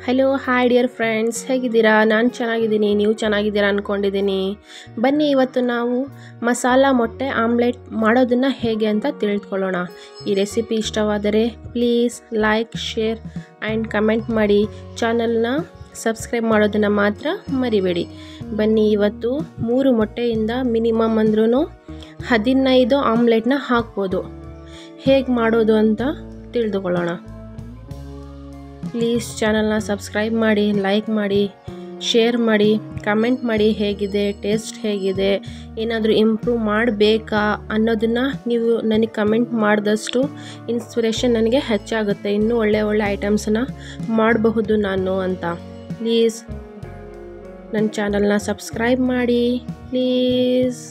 Hello hi dear friends, ಹೇಗಿದ್ದೀರಾ? ನಾನು ಚೆನ್ನಾಗಿದ್ದೀನಿ, ನೀವು ಚೆನ್ನಾಗಿದ್ದೀರಾ ಅಂದ್ಕೊಂಡಿದ್ದೀನಿ. ಬನ್ನಿ ಇವತ್ತು ನಾವು ಮಸಾಲ ಮೊಟ್ಟೆ ಆಮ್ಲೆಟ್ ಮಾಡೋದನ್ನು ಹೇಗೆ ಅಂತ ತಿಳ್ಕೊಳ್ಳೋಣ. ಈ ರೆಸಿಪಿ ಇಷ್ಟವಾದರೆ please like, share and comment ಮಾಡಿ. ಚಾನಲ್ನ ಸಬ್ಸ್ಕ್ರೈಬ್ ಮಾಡೋದನ್ನು ಮಾತ್ರ ಮರಿಬೇಡಿ. ಬನ್ನಿ ಇವತ್ತು 3 ಮೊಟ್ಟೆಯಿಂದ ಮಿನಿಮಮ್ ಅಂದ್ರೂ 15 ಆಮ್ಲೆಟ್ನ ಹಾಕ್ಬೋದು. ಹೇಗೆ ಮಾಡೋದು ಅಂತ ತಿಳಿದುಕೊಳ್ಳೋಣ. ಪ್ಲೀಸ್ ಚಾನಲ್ನ ಸಬ್ಸ್ಕ್ರೈಬ್ ಮಾಡಿ, ಲೈಕ್ ಮಾಡಿ, ಶೇರ್ ಮಾಡಿ, ಕಮೆಂಟ್ ಮಾಡಿ. ಹೇಗಿದೆ, ಟೇಸ್ಟ್ ಹೇಗಿದೆ, ಏನಾದರೂ ಇಂಪ್ರೂವ್ ಮಾಡಬೇಕಾ ಅನ್ನೋದನ್ನು ನೀವು ನನಗೆ ಕಮೆಂಟ್ ಮಾಡಿದಷ್ಟು ಇನ್ಸ್ಪಿರೇಷನ್ ನನಗೆ ಹೆಚ್ಚಾಗುತ್ತೆ. ಇನ್ನೂ ಒಳ್ಳೆ ಐಟಮ್ಸನ್ನು ಮಾಡಬಹುದು ನಾನು ಅಂತ. ಪ್ಲೀಸ್ ನನ್ನ ಚಾನಲ್ನ ಸಬ್ಸ್ಕ್ರೈಬ್ ಮಾಡಿ ಪ್ಲೀಸ್.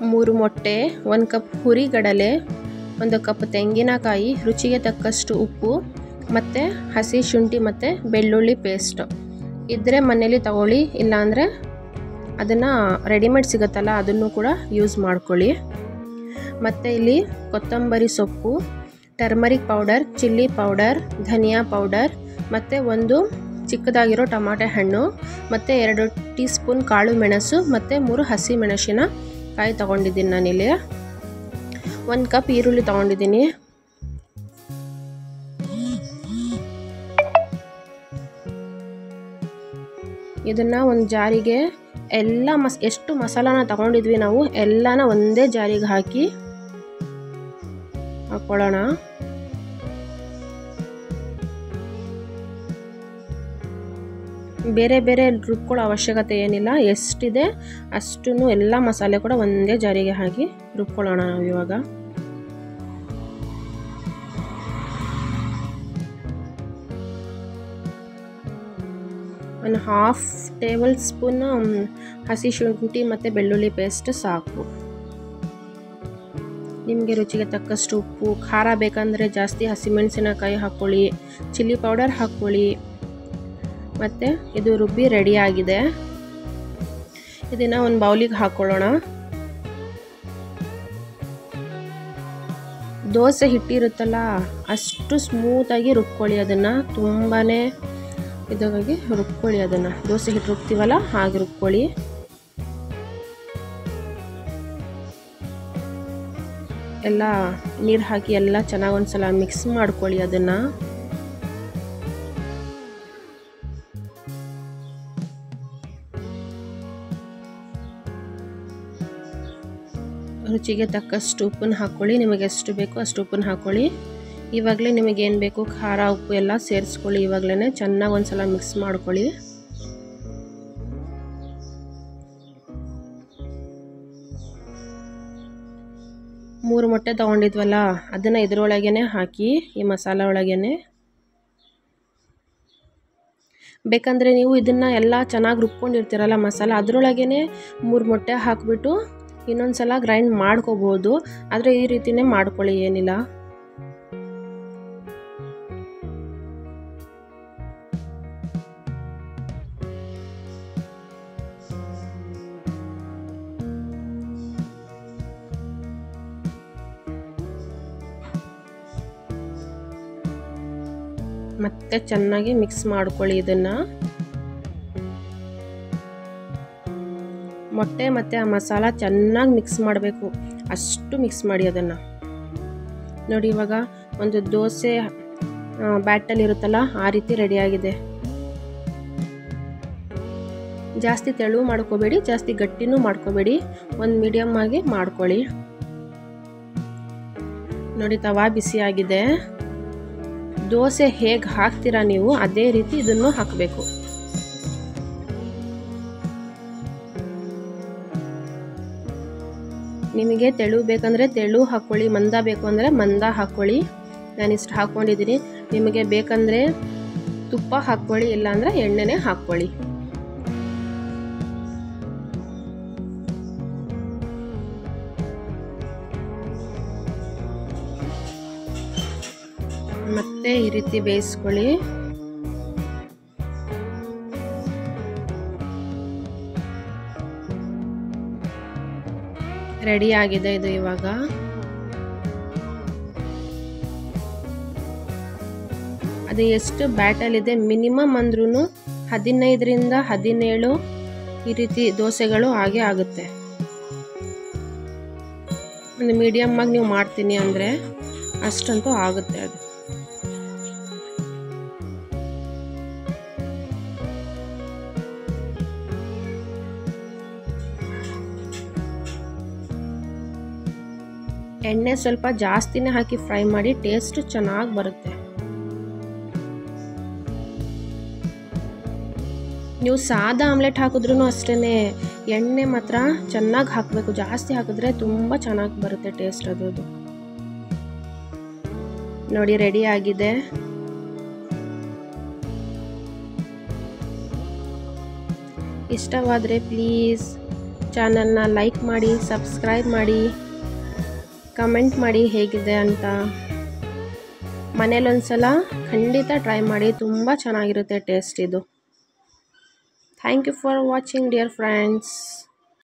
ಮೂರು ಮೊಟ್ಟೆ, 1 ಕಪ್ ಹುರಿಗಡಲೆ, 1 ಕಪ್ ತೆಂಗಿನಕಾಯಿ, ರುಚಿಗೆ ತಕ್ಕಷ್ಟು ಉಪ್ಪು ಮತ್ತು ಹಸಿ ಶುಂಠಿ ಮತ್ತು ಬೆಳ್ಳುಳ್ಳಿ ಪೇಸ್ಟ್ ಇದ್ದರೆ ಮನೇಲಿ ತಗೊಳ್ಳಿ, ಇಲ್ಲಾಂದರೆ ಅದನ್ನು ರೆಡಿಮೇಡ್ ಸಿಗುತ್ತಲ್ಲ ಅದನ್ನು ಕೂಡ ಯೂಸ್ ಮಾಡ್ಕೊಳ್ಳಿ. ಮತ್ತು ಇಲ್ಲಿ ಕೊತ್ತಂಬರಿ ಸೊಪ್ಪು, ಟರ್ಮರಿಕ್ ಪೌಡರ್, ಚಿಲ್ಲಿ ಪೌಡರ್, ಧನಿಯಾ ಪೌಡರ್ ಮತ್ತು 1 ಚಿಕ್ಕದಾಗಿರೋ ಟೊಮಾಟೆ ಹಣ್ಣು ಮತ್ತು 2 ಟೀ ಸ್ಪೂನ್ ಕಾಳು ಮೆಣಸು ಮತ್ತು 3 ಹಸಿ ಮೆಣಸಿನಕಾಯಿ ತೊಗೊಂಡಿದ್ದೀನಿ. ನಾನಿಲ್ಲಿ 1 ಕಪ್ ಈರುಳ್ಳಿ ತೊಗೊಂಡಿದ್ದೀನಿ. ಇದನ್ನು ಒಂದು ಜಾರಿಗೆ ಎಲ್ಲ ಎಷ್ಟು ಮಸಾಲಾನ ತಗೊಂಡಿದ್ವಿ ನಾವು ಎಲ್ಲನ ಒಂದೇ ಜಾರಿಗೆ ಹಾಕ್ಕೊಳ್ಳೋಣ. ಬೇರೆ ಬೇರೆ ರುಬ್ಕೊಳ್ಳೋ ಅವಶ್ಯಕತೆ ಏನಿಲ್ಲ. ಎಷ್ಟಿದೆ ಅಷ್ಟನ್ನು ಎಲ್ಲ ಮಸಾಲೆ ಕೂಡ ಒಂದೇ ಜಾರಿಗೆ ಹಾಕಿ ರುಬ್ಕೊಳ್ಳೋಣ ನಾವು ಇವಾಗ. ಒಂದು 1/2 ಟೇಬಲ್ ಸ್ಪೂನ್ ಹಸಿ ಶುಂಠಿ ಮತ್ತು ಬೆಳ್ಳುಳ್ಳಿ ಪೇಸ್ಟ್ ಸಾಕು. ನಿಮಗೆ ರುಚಿಗೆ ತಕ್ಕಷ್ಟು ಉಪ್ಪು, ಖಾರ ಬೇಕಂದರೆ ಜಾಸ್ತಿ ಹಸಿಮೆಣಸಿನಕಾಯಿ ಹಾಕ್ಕೊಳ್ಳಿ, ಚಿಲ್ಲಿ ಪೌಡರ್ ಹಾಕ್ಕೊಳ್ಳಿ. ಮತ್ತು ಇದು ರುಬ್ಬಿ ರೆಡಿಯಾಗಿದೆ. ಇದನ್ನು ಒಂದು ಬೌಲಿಗೆ ಹಾಕ್ಕೊಳ್ಳೋಣ. ದೋಸೆ ಹಿಟ್ಟಿರುತ್ತಲ್ಲ ಅಷ್ಟು ಸ್ಮೂತಾಗಿ ರುಬ್ಕೊಳ್ಳಿ. ಅದನ್ನು ತುಂಬಾ ಇದಾಗಿ ರುಬ್ಕೊಳ್ಳಿ. ಅದನ್ನು ದೋಸೆ ಹಿಟ್ಟು ರುಬ್ತೀವಲ್ಲ ಹಾಗೆ ರುಬ್ಕೊಳ್ಳಿ. ಎಲ್ಲ ನೀರು ಹಾಕಿ ಎಲ್ಲ ಚೆನ್ನಾಗಿ ಒಂದ್ಸಲ ಮಿಕ್ಸ್ ಮಾಡ್ಕೊಳ್ಳಿ. ಅದನ್ನು ರುಚಿಗೆ ತಕ್ಕಷ್ಟು ಉಪ್ಪನ್ನು ಹಾಕ್ಕೊಳ್ಳಿ. ನಿಮಗೆ ಎಷ್ಟು ಬೇಕೋ ಅಷ್ಟು ಉಪ್ಪನ್ನು ಹಾಕ್ಕೊಳ್ಳಿ. ಇವಾಗಲೇ ನಿಮಗೇನು ಬೇಕು ಖಾರ ಉಪ್ಪು ಎಲ್ಲ ಸೇರಿಸ್ಕೊಳ್ಳಿ. ಇವಾಗಲೇ ಚೆನ್ನಾಗಿ ಒಂದ್ಸಲ ಮಿಕ್ಸ್ ಮಾಡ್ಕೊಳ್ಳಿ. ಮೂರು ಮೊಟ್ಟೆ ತೊಗೊಂಡಿದ್ವಲ್ಲ ಅದನ್ನು ಇದರೊಳಗೇ ಹಾಕಿ, ಈ ಮಸಾಲ ಒಳಗೇ. ಬೇಕಂದರೆ ನೀವು ಇದನ್ನು ಎಲ್ಲ ಚೆನ್ನಾಗಿ ರುಬ್ಕೊಂಡಿರ್ತೀರಲ್ಲ ಮಸಾಲ, ಅದರೊಳಗೇ 3 ಮೊಟ್ಟೆ ಹಾಕಿಬಿಟ್ಟು ಇನ್ನೊಂದು ಸಲ ಗ್ರೈಂಡ್ ಮಾಡ್ಕೋಬೋದು. ಆದರೆ ಈ ರೀತಿಯೇ ಮಾಡ್ಕೊಳ್ಳಿ, ಏನಿಲ್ಲ. ಮತ್ತೆ ಚೆನ್ನಾಗಿ ಮಿಕ್ಸ್ ಮಾಡ್ಕೊಳ್ಳಿ. ಇದನ್ನು ಮೊಟ್ಟೆ ಮತ್ತು ಆ ಮಸಾಲ ಚೆನ್ನಾಗಿ ಮಿಕ್ಸ್ ಮಾಡಬೇಕು. ಅಷ್ಟು ಮಿಕ್ಸ್ ಮಾಡಿ ಅದನ್ನು. ನೋಡಿ ಇವಾಗ ಒಂದು ದೋಸೆ ಬ್ಯಾಟಲ್ ಇರುತ್ತಲ್ಲ ಆ ರೀತಿ ರೆಡಿಯಾಗಿದೆ. ಜಾಸ್ತಿ ತೆಳು ಮಾಡ್ಕೋಬೇಡಿ, ಜಾಸ್ತಿ ಗಟ್ಟಿನೂ ಮಾಡ್ಕೋಬೇಡಿ, ಒಂದು ಮೀಡಿಯಮ್ ಆಗಿ ಮಾಡ್ಕೊಳ್ಳಿ. ನೋಡಿ ತವಾ ಬಿಸಿಯಾಗಿದೆ. ದೋಸೆ ಹೇಗೆ ಹಾಕ್ತೀರಾ ನೀವು ಅದೇ ರೀತಿ ಇದನ್ನು ಹಾಕಬೇಕು. ನಿಮಗೆ ತೆಳು ಬೇಕಂದರೆ ತೆಳು ಹಾಕ್ಕೊಳ್ಳಿ, ಮಂದ ಬೇಕು ಅಂದರೆ ಮಂದ ಹಾಕ್ಕೊಳ್ಳಿ. ನಾನಿಷ್ಟು ಹಾಕ್ಕೊಂಡಿದ್ದೀನಿ. ನಿಮಗೆ ಬೇಕಂದರೆ ತುಪ್ಪ ಹಾಕ್ಕೊಳ್ಳಿ, ಇಲ್ಲಾಂದರೆ ಎಣ್ಣೆನೇ ಹಾಕ್ಕೊಳ್ಳಿ. ಮತ್ತೆ ಈ ರೀತಿ ಬೇಯಿಸ್ಕೊಳ್ಳಿ. ರೆಡಿ ಆಗಿದೆ ಇದು. ಇವಾಗ ಅದು ಎಷ್ಟು ಬ್ಯಾಟಲ್ ಇದೆ, ಮಿನಿಮಮ್ ಅಂದ್ರೂ 15ರಿಂದ 17 ಈ ರೀತಿ ದೋಸೆಗಳು ಹಾಗೆ ಆಗುತ್ತೆ. ಒಂದು ಮೀಡಿಯಮ್ ಆಗಿ ನೀವು ಮಾಡ್ತೀನಿ ಅಂದರೆ ಅಷ್ಟಂತೂ ಆಗುತ್ತೆ ಅದು. ಎಣ್ಣೆ ಸ್ವಲ್ಪ ಜಾಸ್ತಿನೇ ಹಾಕಿ ಫ್ರೈ ಮಾಡಿ, ಟೇಸ್ಟ್ ಚೆನ್ನಾಗಿ ಬರುತ್ತೆ. ನೀವು ಸಾದಾ ಆಮ್ಲೆಟ್ ಹಾಕಿದ್ರೂ ಅಷ್ಟೇ ಎಣ್ಣೆ ಮಾತ್ರ ಚೆನ್ನಾಗಿ ಹಾಕಬೇಕು. ಜಾಸ್ತಿ ಹಾಕಿದ್ರೆ ತುಂಬ ಚೆನ್ನಾಗಿ ಬರುತ್ತೆ ಟೇಸ್ಟ್ ಅದು. ನೋಡಿ ರೆಡಿ ಆಗಿದೆ. ಇಷ್ಟವಾದರೆ ಪ್ಲೀಸ್ ಚಾನಲ್ನ ಲೈಕ್ ಮಾಡಿ, ಸಬ್ಸ್ಕ್ರೈಬ್ ಮಾಡಿ, ಕಮೆಂಟ್ ಮಾಡಿ ಹೇಗಿದೆ ಅಂತ. ಮನೇಲೊಂದ್ಸಲ ಖಂಡಿತ ಟ್ರೈ ಮಾಡಿ, ತುಂಬ ಚೆನ್ನಾಗಿರುತ್ತೆ ಟೇಸ್ಟ್ ಇದು. Thank you for watching, dear friends.